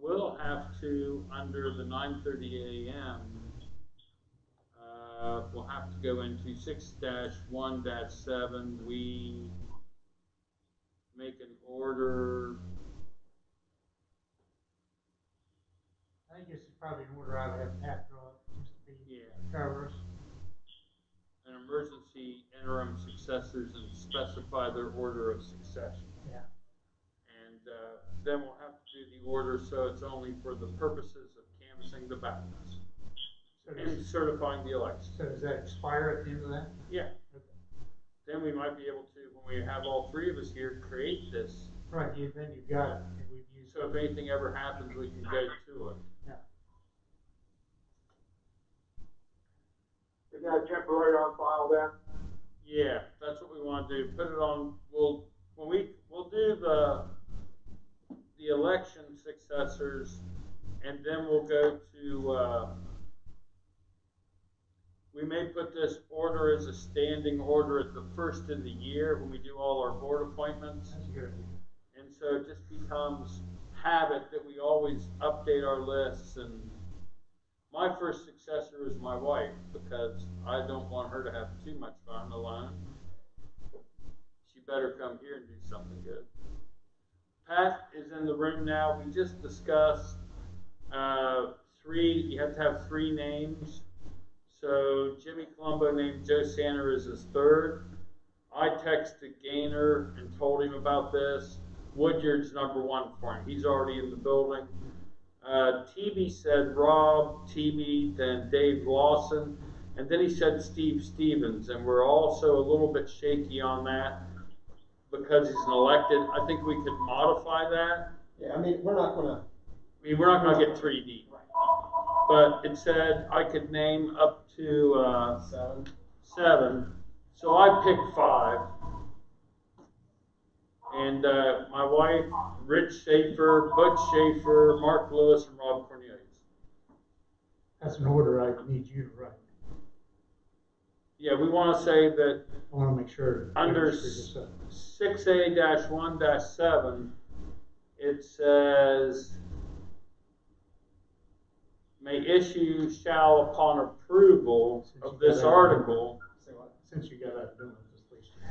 will have to, under the 9:30 a.m., we'll have to go into 6-1-7. We make an order. I think this is probably an order I would have Pat draw up just to be cover us. An emergency interim successors and specify their order of succession. Yeah. And then we'll have to do the order so it's only for the purposes of canvassing the ballots and certifying the election. So does that expire at the end of that? Yeah. Okay. Then we might be able to, when we have all three of us here, create this. Right, then you've got it. And we've used so if anything ever happens, we can go to it. Yeah. Is that temporary on file then? Yeah, that's what we want to do. Put it on. We'll do the election successors, and then we'll go to. We may put this order as a standing order at the first of the year when we do all our board appointments. That's a good idea. And so it just becomes habit that we always update our lists. And my first successor is my wife, because I don't want her to have too much fun alone. She better come here and do something good. Pat is in the room now. We just discussed you have to have 3 names. So Jimmy Colombo named Joe Sanner as his 3rd. I texted Gaynor and told him about this. Woodyard's number 1 for him. He's already in the building. TB said Rob, TB, then Dave Lawson, and then he said Steve Stevens, and we're also a little bit shaky on that because he's an elected. I think we could modify that. Yeah, I mean, we're not going to get 3 deep. Right. But it said I could name up to 7. So I picked 5. And my wife, Rich Schaefer, Butch Schaefer, Mark Lewis, and Rob Cornelius. That's an order I need you to write. Yeah, we want to say that I want to make sure under 6A-1-7, it says, may issue shall upon approval of this article. Since you got that done.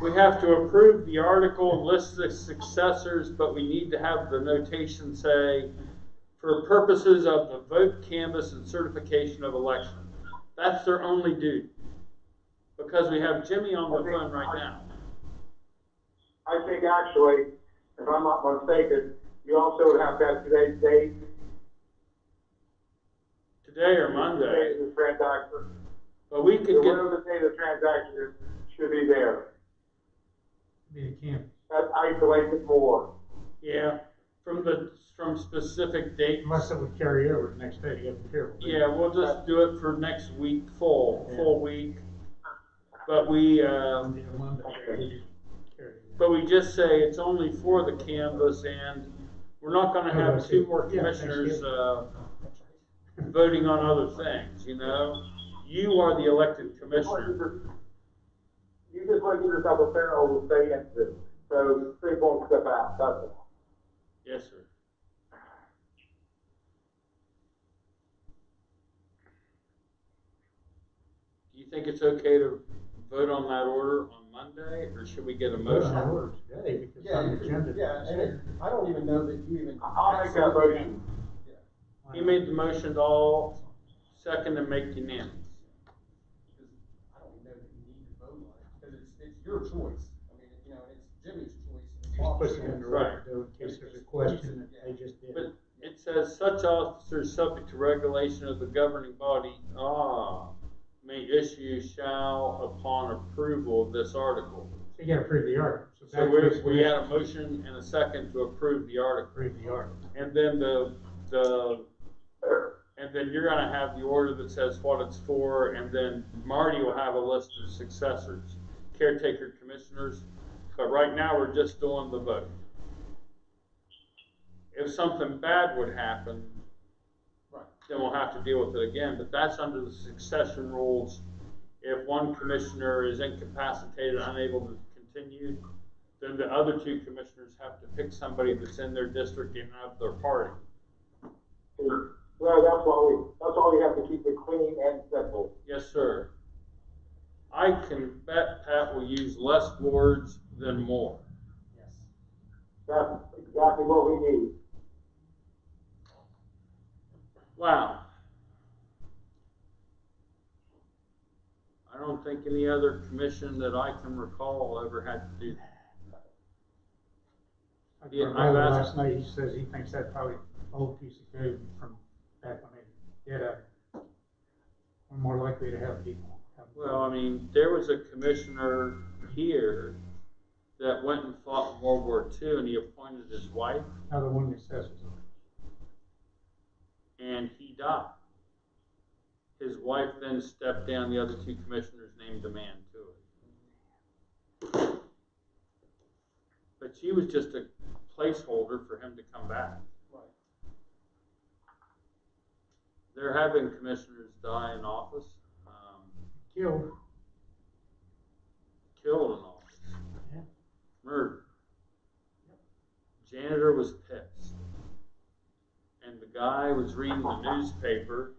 We have to approve the article and list the successors, but we need to have the notation say, for purposes of the vote canvass and certification of election. That's their only duty. Because we have Jimmy on the phone right now. I think actually, if I'm not mistaken, you also would have to have today's date. Today or Monday. Today's the transaction. But we could get. Whatever the day the transaction is, should be there. Be a camp. That isolates it more. Yeah, from specific dates. Unless it would carry over the next day, you have to be careful. Yeah, we'll just do it for next week, full week. But we just say it's only for the canvas, and we're not going to have 2 more commissioners voting on other things. You know, you are the elected commissioner. You just want to give yourself a fair old say into. So 3 won't step out. That's it. Yes, sir. Do you think it's okay to vote on that order on Monday, or should we get a motion? On order today because it's on the agenda. and I don't even know that you even. I'll make that motion. Yeah. He made the motion to all second and make unanimous. I don't even know that you need to vote on it because it's your choice. I mean, you know, it's Jimmy's choice. Just push it in the Right. record though, in case there's a question that they just did. But it says such officers subject to regulation of the governing body may issue shall upon approval of this article. So you got to approve the article. So we had a motion and a second to approve the article. Approve the article. And then and then you're going to have the order that says what it's for, and then Marty will have a list of successors, caretaker commissioners. But right now we're just doing the vote. If something bad would happen, then we'll have to deal with it again. But that's under the succession rules. If one commissioner is incapacitated, unable to continue, then the other 2 commissioners have to pick somebody that's in their district and of their party. Well, that's why we have to keep it clean and simple. Yes, sir. I can bet Pat will use less words than more. Yes. That's exactly what we need. Wow. I don't think any other commission that I can recall ever had to do that. Yeah, My I've brother asked- last night, he says he thinks that's probably an old piece of code from back when they did we're more likely to have people. Well, I mean, there was a commissioner here that went and fought in World War II, and he appointed his wife, Another one that says, and he died. His wife then stepped down, the other two commissioners named a man to it. But she was just a placeholder for him to come back. Right. There have been commissioners die in office, killed. killed in office, Yeah. murdered. Janitor was pissed. And the guy was reading the newspaper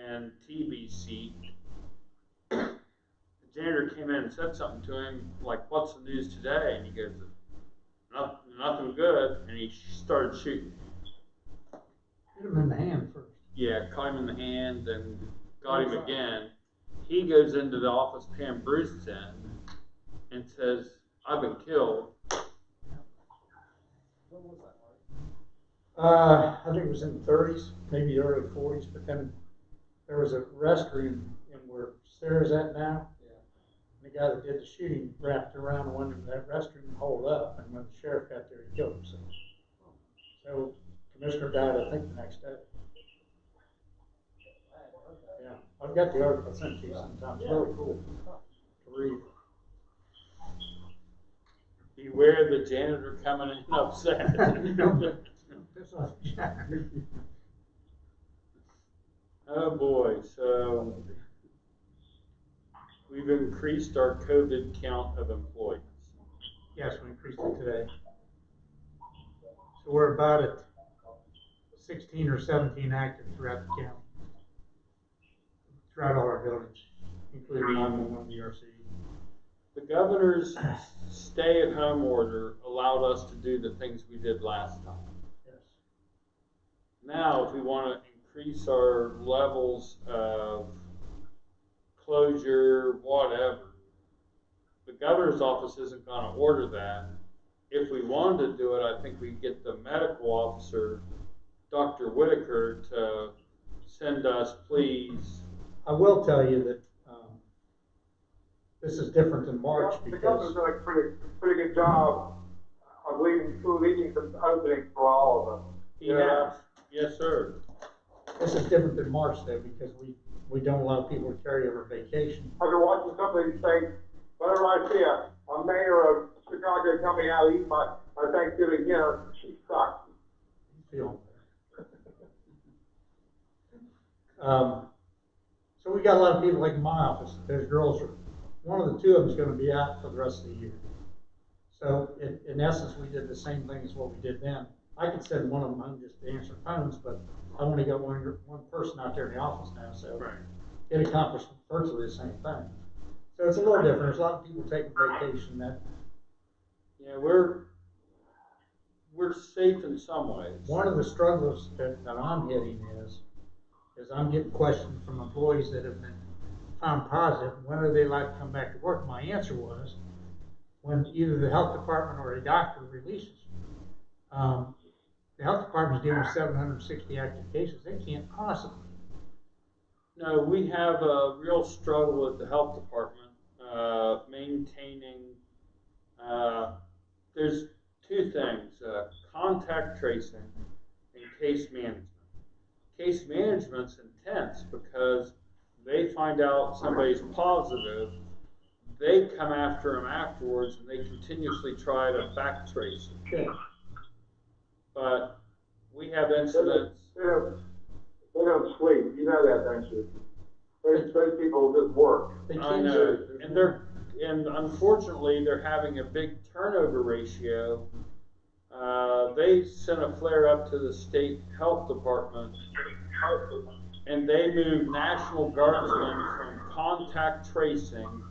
and TBC. The janitor came in and said something to him, like, "What's the news today?" And he goes, nothing good. And he started shooting. Hit him in the hand first. Yeah, caught him in the hand and got him again. He goes into the office Pam Bruce's in and says, "I've been killed." When was that, Marty? I think it was in the 30s, maybe early 40s, but then there was a restroom in where Sarah's at now. Yeah. And the guy that did the shooting wrapped around one of that restroom and holed up, and when the sheriff got there, he killed himself. So Commissioner died, I think, the next day. I hadn't heard that. Yeah, I've got the article I sent to you sometimes. It's really cool to read. Beware the janitor coming in upset. Piss off, Jack. Oh boy, so we've increased our COVID count of employees. Yes, we increased it today. So we're about at 16 or 17 active throughout the county. Throughout all our buildings, including 911 DRC. The governor's stay-at-home order allowed us to do the things we did last time. Yes. Now, if we want to increase our levels of closure, whatever, the governor's office isn't going to order that. If we wanted to do it, I think we'd get the medical officer, Dr. Whitaker, to send us, please. I will tell you that this is different than March The because governor's done a pretty good job of leading some openings for all of us. He has. Yes, sir. this is different than March though because we don't allow people to carry over vacation. I've been watching somebody say, whenever I see a mayor of Chicago coming out to eat my Thanksgiving dinner, she sucks. Feel. So we got a lot of people like in my office. There's girls. One of the two of them is going to be out for the rest of the year. So in essence, we did the same thing as what we did then. I could send one of them home just to answer phones, but I've only got one person out there in the office now, so Right. it accomplished virtually the same thing. So it's a little different. There's a lot of people taking vacation. That Yeah, we're safe in some ways. one of the struggles that I'm hitting is I'm getting questions from employees that have been found positive, whether they like to come back to work. My answer was, when either the health department or a doctor releases, the health department's dealing with 760 active cases. They can't possibly. No, we have a real struggle at the health department maintaining. There's two things: contact tracing and case management. Case management's intense because they find out somebody's positive, they come after them afterwards, and they continuously try to back trace it. Okay. But we have incidents. They don't sleep. You know that, don't you? Those people just work. They I can't know, do it. and unfortunately, they're having a big turnover ratio. They they sent a flare up to the state health department, and they moved National Guardsmen from contact tracing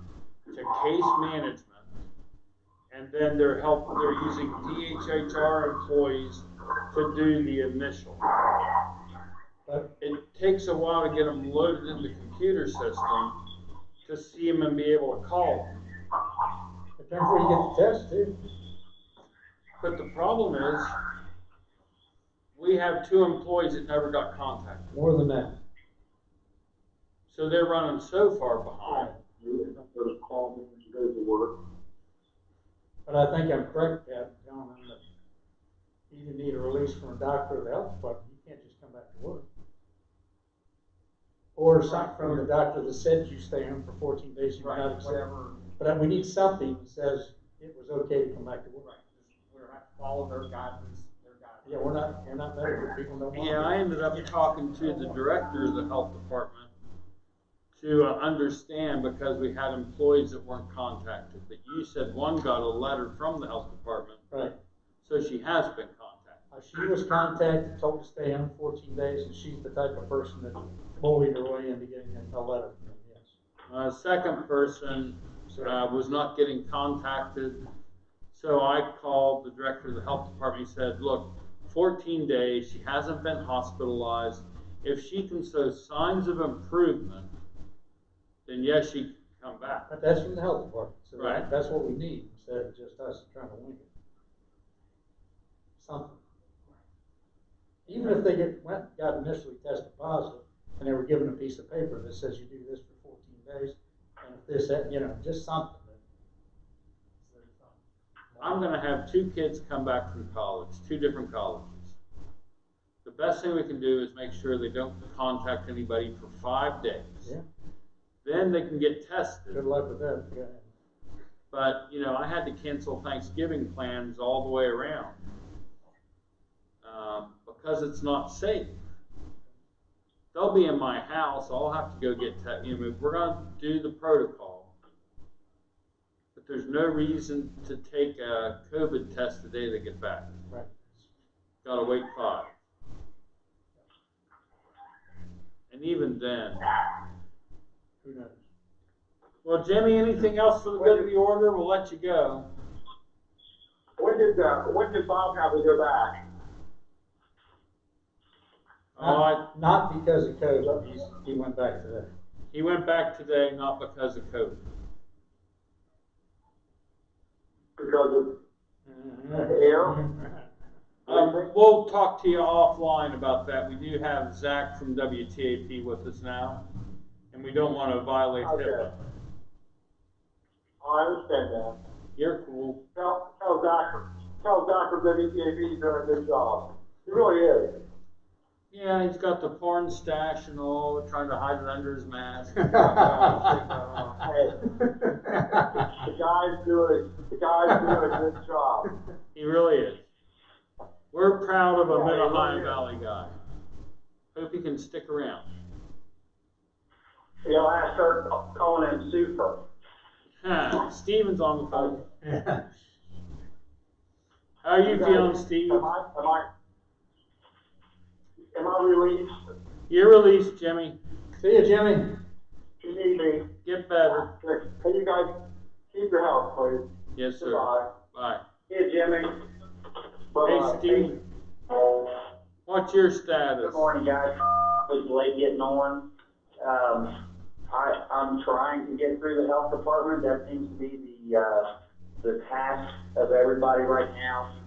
to case management. And then they're using DHHR employees to do the initial. But, It takes a while to get them loaded in the computer system to see them and be able to call them. but then before you get the test too. But the problem is, we have 2 employees that never got contacted. More than that. So they're running so far behind. You have to call me when you go to work. But I think I'm correct, Pat, telling them that you either need a release from a doctor or the health department, you can't just come back to work. Or something from the doctor that said you stay home for 14 days, you're not accepted. Whatever, But we need something that says it was okay to come back to work. right, just, we're not follow their guidance, Yeah, we're not medical people, don't want Yeah, I ended up talking to the director of the health department to understand, because we had employees that weren't contacted. But you said one got a letter from the health department, Right. so she has been contacted. She was contacted, told to stay home 14 days, and she's the type of person that bullied her way into getting a letter from them, yes. Second person was not getting contacted, so I called the director of the health department. He said, look, 14 days, she hasn't been hospitalized. If she can show signs of improvement, then yes, she can come back. But that's from the health department, so Right. that's what we need, instead of just us trying to wing it. Something. Even if they got initially tested positive, and they were given a piece of paper that says you do this for 14 days, and if this, that, just something. I'm gonna have 2 kids come back from college, 2 different colleges. The best thing we can do is make sure they don't contact anybody for 5 days. Yeah. Then they can get tested. Good luck with that. Go ahead. But, I had to cancel Thanksgiving plans all the way around. Because it's not safe. They'll be in my house, I'll have to go get we're gonna do the protocol. But there's no reason to take a COVID test the day they get back. Right. Gotta wait 5. And even then. Who knows? Well, Jimmy, anything else for the good of the order? We'll let you go. When did Bob have to go back? Not because of COVID, he went back to that. He went back today, not because of COVID. Because of the air? We'll talk to you offline about that. We do have Zach from WTAP with us now, and we don't want to violate Okay. HIPAA. I understand that. You're cool. Tell Dr. WTAP he's doing a good job. He really is. Yeah, he's got the porn stash and all, trying to hide it under his mask. Hey, the guy's doing a good job. He really is. We're proud of a Yeah, he Mid-Ohio really is. Valley guy. Hope he can stick around. I start calling him Super. Steven's on the phone. Yeah. How are you feeling, Steve? Am I released? You're released, Jimmy. See you, Jimmy. You need me. Get better. Hey, you guys, keep your health, please. Yes, sir. Goodbye. Bye. Hey, Jimmy. Hey, Bye-bye. Steve. What's your status? Good morning, guys. I was late getting on. I'm trying to get through the health department. That seems to be the task of everybody right now.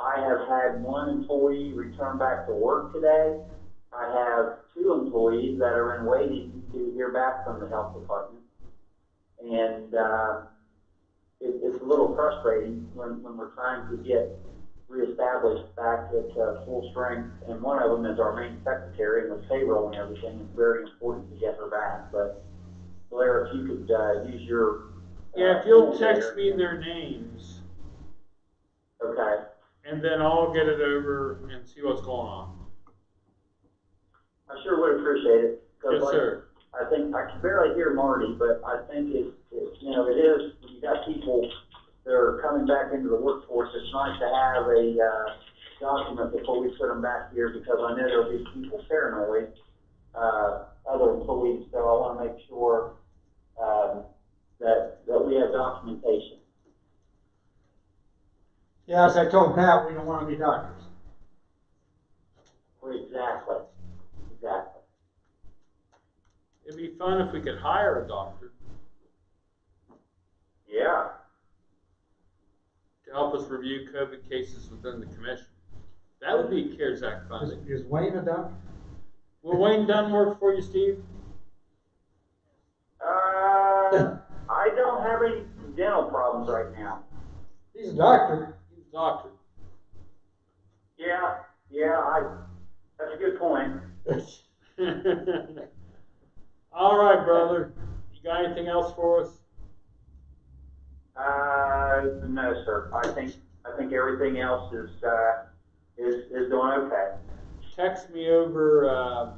I have had 1 employee return back to work today. I have 2 employees that are in waiting to hear back from the health department. And it's a little frustrating when we're trying to get reestablished back at full strength. And one of them is our main secretary, and with payroll and everything, it's very important to get her back. But Blair, if you could use your Yeah, if you'll tool text there. me their names, Okay. and then I'll get it over and see what's going on. I sure would appreciate it. 'Cause Yes, like, sir. I think I can barely hear Marty, but I think it is, you got people they're coming back into the workforce, it's nice to have a, document before we put them back here, because I know there'll be people paranoid, other employees, so I wanna make sure, that we have documentation. Yeah, as I told Pat, we don't wanna be doctors. Exactly, exactly. It'd be fun if we could hire a doctor Yeah. to help us review COVID cases within the commission. That would be CARES Act funding. Is Wayne a doctor? Will Wayne Dunn work for you, Steve? I don't have any dental problems right now. He's a doctor. He's a doctor. Yeah, that's a good point. All right, brother. You got anything else for us? No, sir. I think everything else is doing okay. Text me over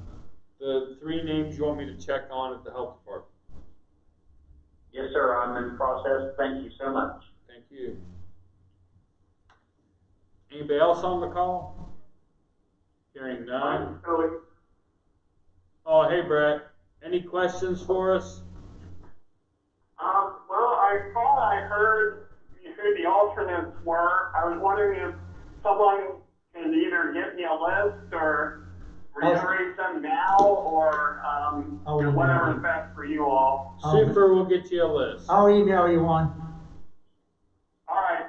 the 3 names you want me to check on at the health department. Yes, sir. I'm in process. Thank you so much. Thank you. Anybody else on the call? Hearing none. Oh, hey, Brett. Any questions for us? Well, I thought I heard who the alternates were. I was wondering if someone can either get me a list or reiterate them now, or whatever is best for you all. Super, we'll get you a list. I'll email you one. All right.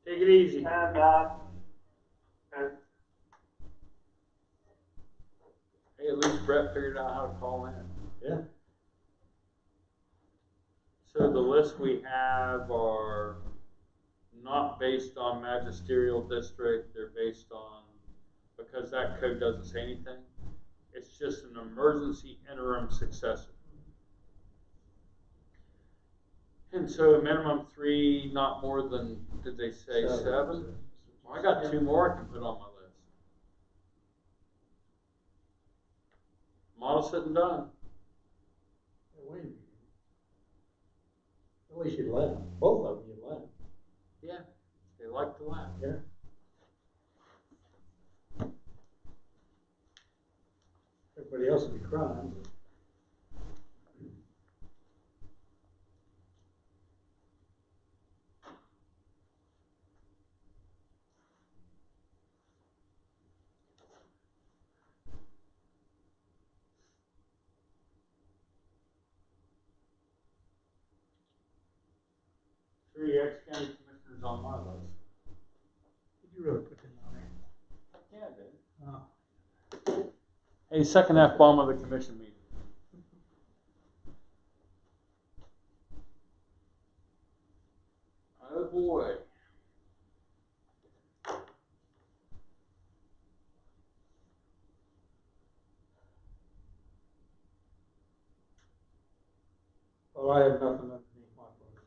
Take it easy. And Hey, at least Brett figured out how to call in. Yeah. So the list we have are not based on magisterial district, they're based on, because that code doesn't say anything, it's just an emergency interim successor. And so a minimum 3, not more than, did they say 7? Well, I got 2 more I can put on my list. Model said and done. Wait a minute. At least you let them. Both of them you let them. Yeah, they like to laugh. Yeah. Everybody else would be crying. Three ex-county commissioners on my list. Did you really put them on there? Yeah, I did. Oh. Hey, second F-bomb of the commission meeting. Oh boy. Well, I have nothing underneath my plate.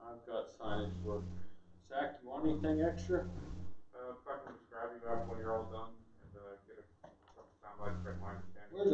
I've got signage work. Zach, you want anything extra? If I can just grab you back when you're all done and get a couple sound bites right my understanding. Where's